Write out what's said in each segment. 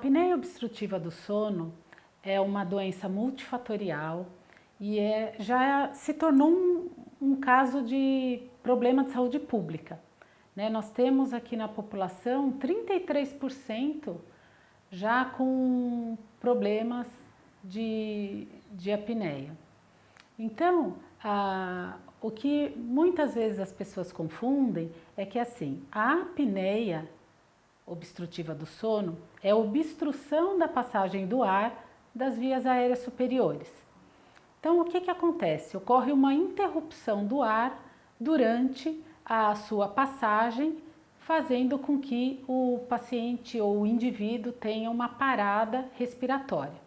apneia obstrutiva do sono é uma doença multifatorial e já se tornou um caso de problema de saúde pública, né? Nós temos aqui na população 33% já com problemas de apneia. Então, o que muitas vezes as pessoas confundem é que assim, a apneia obstrutiva do sono é a obstrução da passagem do ar das vias aéreas superiores. Então, o que acontece? Ocorre uma interrupção do ar durante a sua passagem, fazendo com que o paciente ou o indivíduo tenha uma parada respiratória.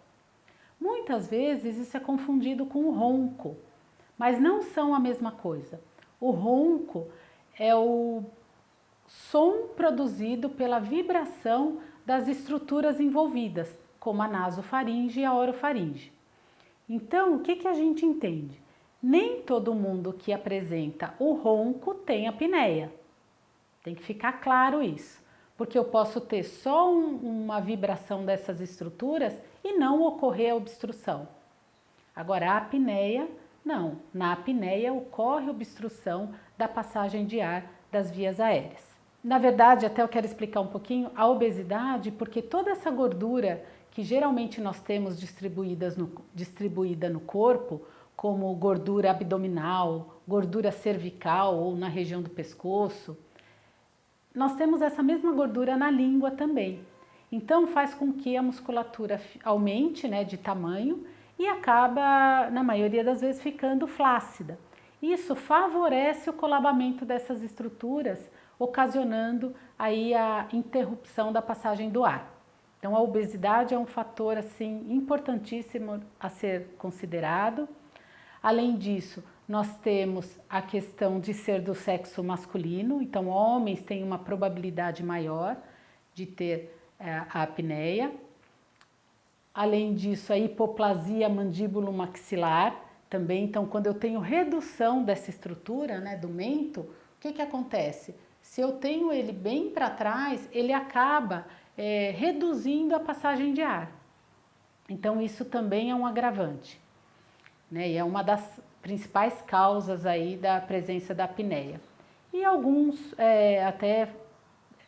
Muitas vezes isso é confundido com o ronco, mas não são a mesma coisa. O ronco é o som produzido pela vibração das estruturas envolvidas, como a nasofaringe e a orofaringe. Então, o que a gente entende? Nem todo mundo que apresenta o ronco tem apneia. Tem que ficar claro isso, porque eu posso ter só uma vibração dessas estruturas e não ocorrer a obstrução. Agora, a apneia, não. Na apneia ocorre obstrução da passagem de ar das vias aéreas. Na verdade, até eu quero explicar um pouquinho a obesidade, porque toda essa gordura que geralmente nós temos distribuída no corpo, como gordura abdominal, gordura cervical ou na região do pescoço, nós temos essa mesma gordura na língua também. Então faz com que a musculatura aumente, né, de tamanho e acaba, na maioria das vezes, ficando flácida. Isso favorece o colabamento dessas estruturas, ocasionando aí a interrupção da passagem do ar. Então a obesidade é um fator assim importantíssimo a ser considerado. Além disso, nós temos a questão de ser do sexo masculino, então homens têm uma probabilidade maior de ter a apneia. Além disso, a hipoplasia mandíbulo-maxilar também, então quando eu tenho redução dessa estrutura, né, do mento, o que acontece? Se eu tenho ele bem para trás, ele acaba reduzindo a passagem de ar. Então isso também é um agravante, né? E é uma das principais causas aí da presença da apneia. E alguns até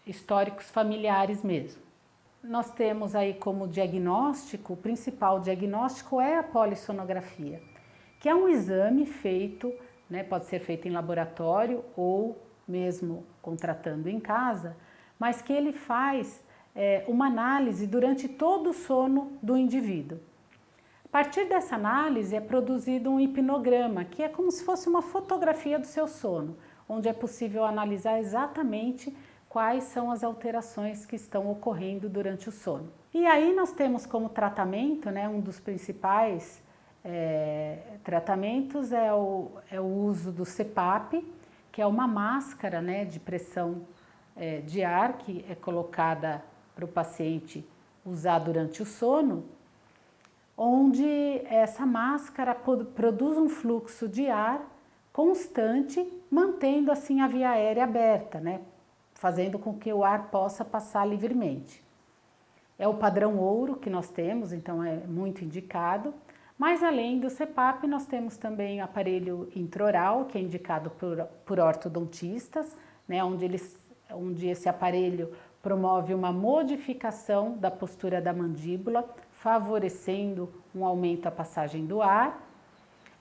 históricos familiares mesmo. Nós temos aí como diagnóstico, o principal diagnóstico é a polissonografia, que é um exame feito, né, pode ser feito em laboratório ou mesmo contratando em casa, mas que ele faz uma análise durante todo o sono do indivíduo. A partir dessa análise é produzido um hipnograma, que é como se fosse uma fotografia do seu sono, onde é possível analisar exatamente quais são as alterações que estão ocorrendo durante o sono. E aí nós temos como tratamento, né, um dos principais tratamentos é o uso do CPAP, que é uma máscara, né, de pressão de ar que é colocada para o paciente usar durante o sono, onde essa máscara produz um fluxo de ar constante, mantendo assim a via aérea aberta, né, fazendo com que o ar possa passar livremente. É o padrão ouro que nós temos, então é muito indicado, mas além do CPAP nós temos também o aparelho intraoral, que é indicado por ortodontistas, né, onde esse aparelho promove uma modificação da postura da mandíbula, favorecendo um aumento da passagem do ar.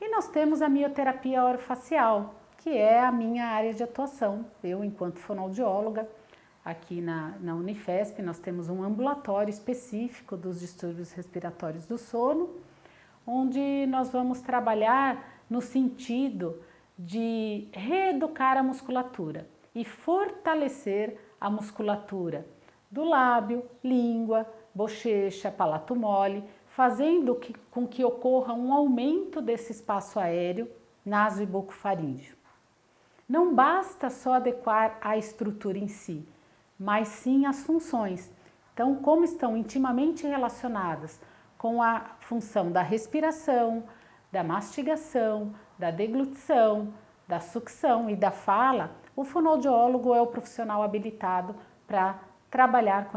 E nós temos a mioterapia orofacial, que é a minha área de atuação. Eu, enquanto fonoaudióloga, aqui na Unifesp, nós temos um ambulatório específico dos distúrbios respiratórios do sono, onde nós vamos trabalhar no sentido de reeducar a musculatura e fortalecer a musculatura do lábio, língua, bochecha, palato mole, fazendo com que ocorra um aumento desse espaço aéreo naso e bucofaríngeo. Não basta só adequar a estrutura em si, mas sim as funções. Então, como estão intimamente relacionadas com a função da respiração, da mastigação, da deglutição, da sucção e da fala, o fonoaudiólogo é o profissional habilitado para trabalhar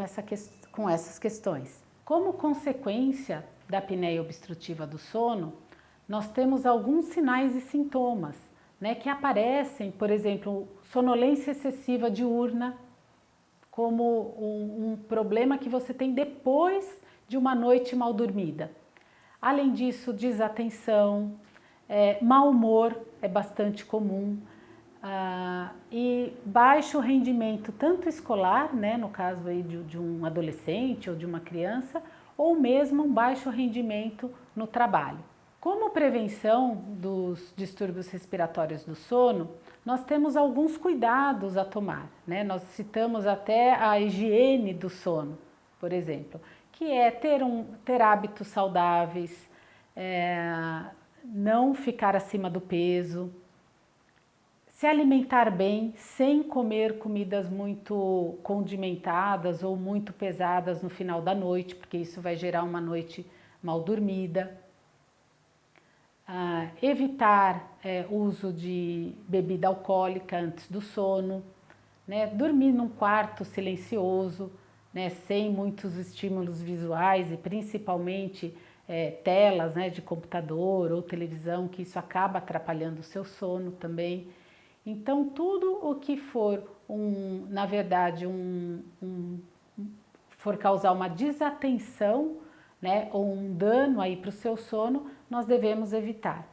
com essas questões. Como consequência da apneia obstrutiva do sono, nós temos alguns sinais e sintomas, né, que aparecem, por exemplo, sonolência excessiva diurna, como um problema que você tem depois de uma noite mal dormida. Além disso, desatenção, mau humor é bastante comum, e baixo rendimento tanto escolar, né, no caso aí de um adolescente ou de uma criança, ou mesmo um baixo rendimento no trabalho. Como prevenção dos distúrbios respiratórios do sono, nós temos alguns cuidados a tomar, né? Nós citamos até a higiene do sono, por exemplo, que é ter hábitos saudáveis, não ficar acima do peso, se alimentar bem, sem comer comidas muito condimentadas ou muito pesadas no final da noite, porque isso vai gerar uma noite mal dormida. Evitar o uso de bebida alcoólica antes do sono, né? Dormir num quarto silencioso, né? Sem muitos estímulos visuais e principalmente telas, né? De computador ou televisão, que isso acaba atrapalhando o seu sono também. Então, tudo o que for, na verdade, for causar uma desatenção, né, ou um dano aí para o seu sono, nós devemos evitar.